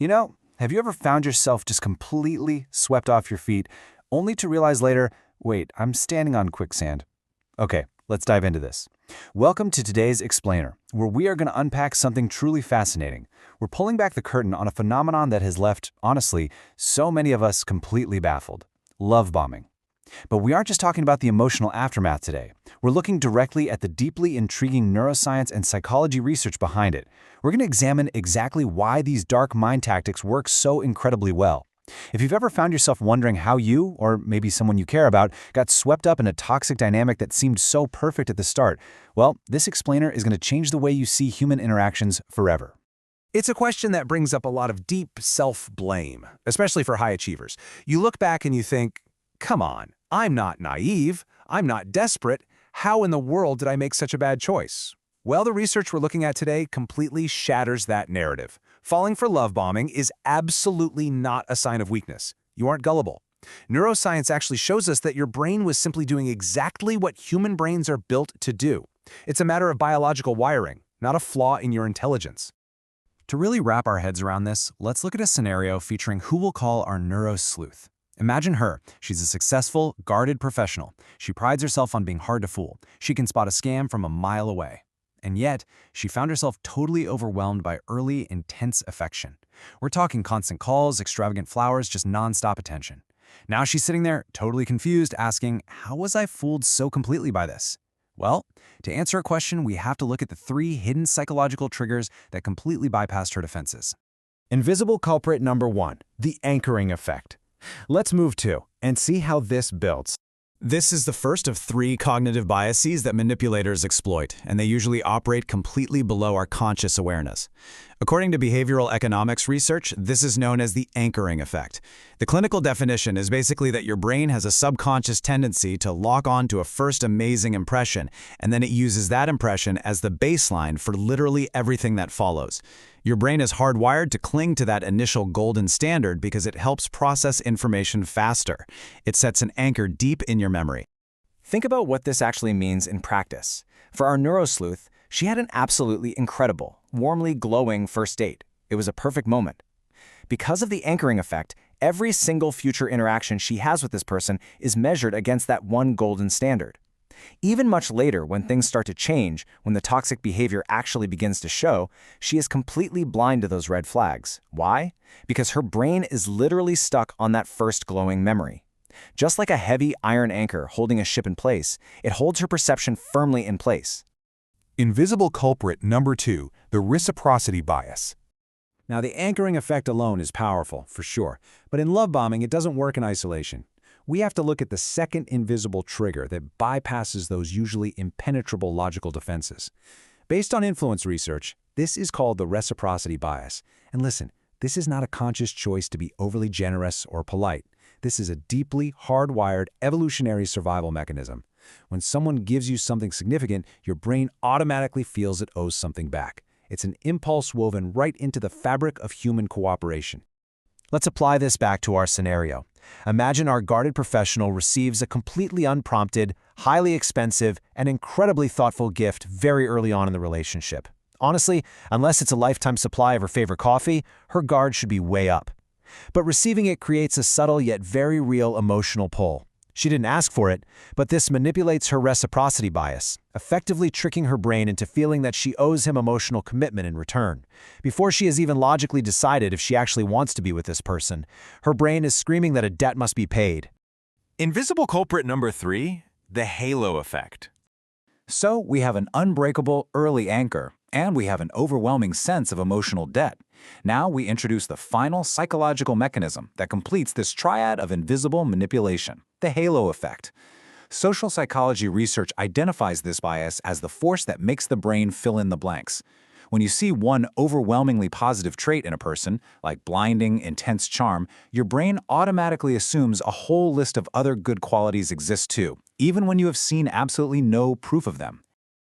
Have you ever found yourself just completely swept off your feet, only to realize later, wait, I'm standing on quicksand? Okay, let's dive into this. Welcome to today's Explainer, where we are going to unpack something truly fascinating. We're pulling back the curtain on a phenomenon that has left, honestly, so many of us completely baffled: love bombing. But we aren't just talking about the emotional aftermath today. We're looking directly at the deeply intriguing neuroscience and psychology research behind it. We're going to examine exactly why these dark mind tactics work so incredibly well. If you've ever found yourself wondering how you, or maybe someone you care about, got swept up in a toxic dynamic that seemed so perfect at the start, well, this explainer is going to change the way you see human interactions forever. It's a question that brings up a lot of deep self-blame, especially for high achievers. You look back and you think, come on, I'm not naive, I'm not desperate. How in the world did I make such a bad choice? Well, the research we're looking at today completely shatters that narrative. Falling for love bombing is absolutely not a sign of weakness. You aren't gullible. Neuroscience actually shows us that your brain was simply doing exactly what human brains are built to do. It's a matter of biological wiring, not a flaw in your intelligence. To really wrap our heads around this, let's look at a scenario featuring who we'll call our neurosleuth. Imagine her. She's a successful, guarded professional. She prides herself on being hard to fool. She can spot a scam from a mile away. And yet, she found herself totally overwhelmed by early, intense affection. We're talking constant calls, extravagant flowers, just nonstop attention. Now she's sitting there, totally confused, asking, how was I fooled so completely by this? Well, to answer her question, we have to look at the 3 hidden psychological triggers that completely bypassed her defenses. Invisible culprit number 1, the anchoring effect. Let's move to and see how this builds. This is the first of 3 cognitive biases that manipulators exploit, and they usually operate completely below our conscious awareness. According to behavioral economics research, this is known as the anchoring effect. The clinical definition is basically that your brain has a subconscious tendency to lock on to a first amazing impression, and then it uses that impression as the baseline for literally everything that follows. Your brain is hardwired to cling to that initial golden standard because it helps process information faster. It sets an anchor deep in your memory. Think about what this actually means in practice. For our neurosleuth, she had an absolutely incredible, warmly glowing first date. It was a perfect moment. Because of the anchoring effect, every single future interaction she has with this person is measured against that one golden standard. Even much later, when things start to change, when the toxic behavior actually begins to show, she is completely blind to those red flags. Why? Because her brain is literally stuck on that first glowing memory. Just like a heavy iron anchor holding a ship in place, it holds her perception firmly in place. Invisible culprit number 2, the reciprocity bias. Now, the anchoring effect alone is powerful, for sure, but in love bombing, it doesn't work in isolation. We have to look at the second invisible trigger that bypasses those usually impenetrable logical defenses. Based on influence research, this is called the reciprocity bias. And listen, this is not a conscious choice to be overly generous or polite. This is a deeply hardwired evolutionary survival mechanism. When someone gives you something significant, your brain automatically feels it owes something back. It's an impulse woven right into the fabric of human cooperation. Let's apply this back to our scenario. Imagine our guarded professional receives a completely unprompted, highly expensive, and incredibly thoughtful gift very early on in the relationship. Honestly, unless it's a lifetime supply of her favorite coffee, her guard should be way up. But receiving it creates a subtle yet very real emotional pull. She didn't ask for it, but this manipulates her reciprocity bias, effectively tricking her brain into feeling that she owes him emotional commitment in return. Before she has even logically decided if she actually wants to be with this person, her brain is screaming that a debt must be paid. Invisible culprit number 3, the halo effect. So we have an unbreakable early anchor, and we have an overwhelming sense of emotional debt. Now we introduce the final psychological mechanism that completes this triad of invisible manipulation, the halo effect. Social psychology research identifies this bias as the force that makes the brain fill in the blanks. When you see one overwhelmingly positive trait in a person, like blinding, intense charm, your brain automatically assumes a whole list of other good qualities exist too, even when you have seen absolutely no proof of them.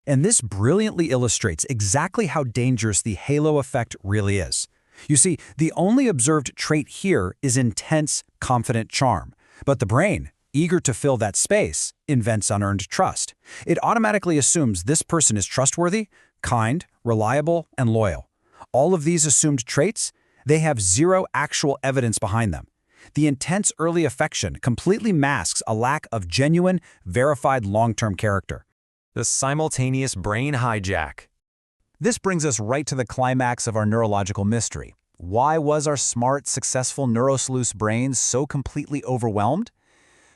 And this brilliantly illustrates exactly how dangerous the halo effect really is. You see, the only observed trait here is intense, confident charm. But the brain, eager to fill that space, invents unearned trust. It automatically assumes this person is trustworthy, kind, reliable, and loyal. All of these assumed traits, They have zero actual evidence behind them. The intense early affection completely masks a lack of genuine, verified long-term character. The simultaneous brain hijack. This brings us right to the climax of our neurological mystery. Why was our smart, successful neurosleuth's brain so completely overwhelmed?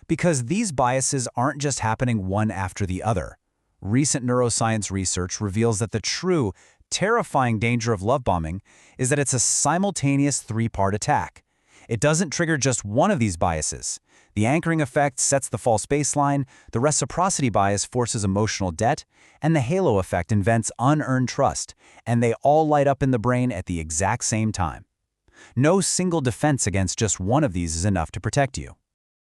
Because these biases aren't just happening one after the other. Recent neuroscience research reveals that the true, terrifying danger of love bombing is that it's a simultaneous three-part attack. It doesn't trigger just one of these biases. The anchoring effect sets the false baseline, the reciprocity bias forces emotional debt, and the halo effect invents unearned trust, and they all light up in the brain at the exact same time. No single defense against just one of these is enough to protect you.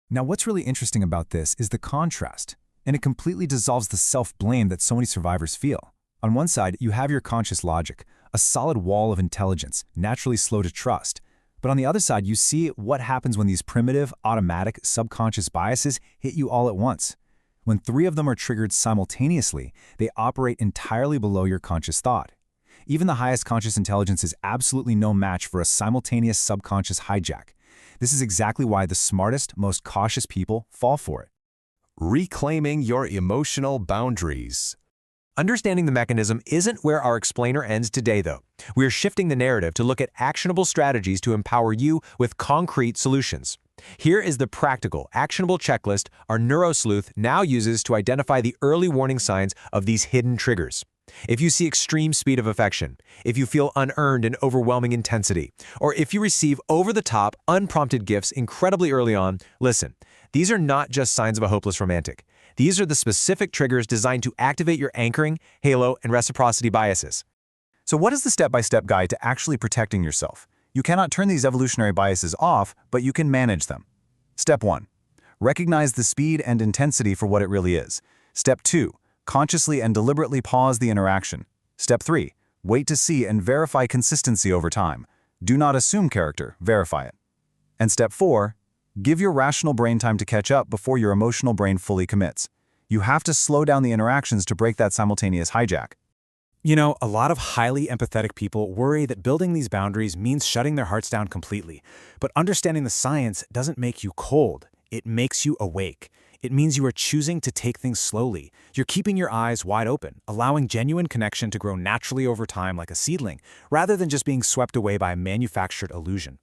Now, what's really interesting about this is the contrast, and it completely dissolves the self-blame that so many survivors feel. On one side, you have your conscious logic, a solid wall of intelligence, naturally slow to trust. But on the other side, you see what happens when these primitive, automatic, subconscious biases hit you all at once. When three of them are triggered simultaneously, they operate entirely below your conscious thought. Even the highest conscious intelligence is absolutely no match for a simultaneous subconscious hijack. This is exactly why the smartest, most cautious people fall for it. Reclaiming your emotional boundaries. Understanding the mechanism isn't where our explainer ends today, though. We're shifting the narrative to look at actionable strategies to empower you with concrete solutions. Here is the practical, actionable checklist our neurosleuth now uses to identify the early warning signs of these hidden triggers. If you see extreme speed of affection, if you feel unearned and overwhelming intensity, or if you receive over-the-top, unprompted gifts incredibly early on, listen, these are not just signs of a hopeless romantic. These are the specific triggers designed to activate your anchoring, halo, and reciprocity biases. So what is the step-by-step guide to actually protecting yourself? You cannot turn these evolutionary biases off, but you can manage them. Step 1. Recognize the speed and intensity for what it really is. Step 2. Consciously and deliberately pause the interaction. Step 3. Wait to see and verify consistency over time. Do not assume character, verify it. And Step 4. Give your rational brain time to catch up before your emotional brain fully commits. You have to slow down the interactions to break that simultaneous hijack. You know, a lot of highly empathetic people worry that building these boundaries means shutting their hearts down completely. But understanding the science doesn't make you cold. It makes you awake. It means you are choosing to take things slowly. You're keeping your eyes wide open, allowing genuine connection to grow naturally over time like a seedling, rather than just being swept away by a manufactured illusion.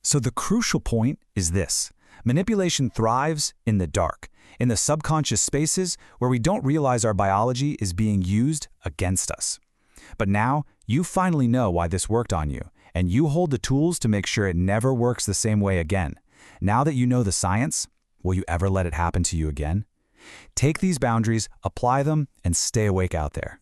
So the crucial point is this. Manipulation thrives in the dark, in the subconscious spaces where we don't realize our biology is being used against us. But now, you finally know why this worked on you, and you hold the tools to make sure it never works the same way again. Now that you know the science, will you ever let it happen to you again? Take these boundaries, apply them, and stay awake out there.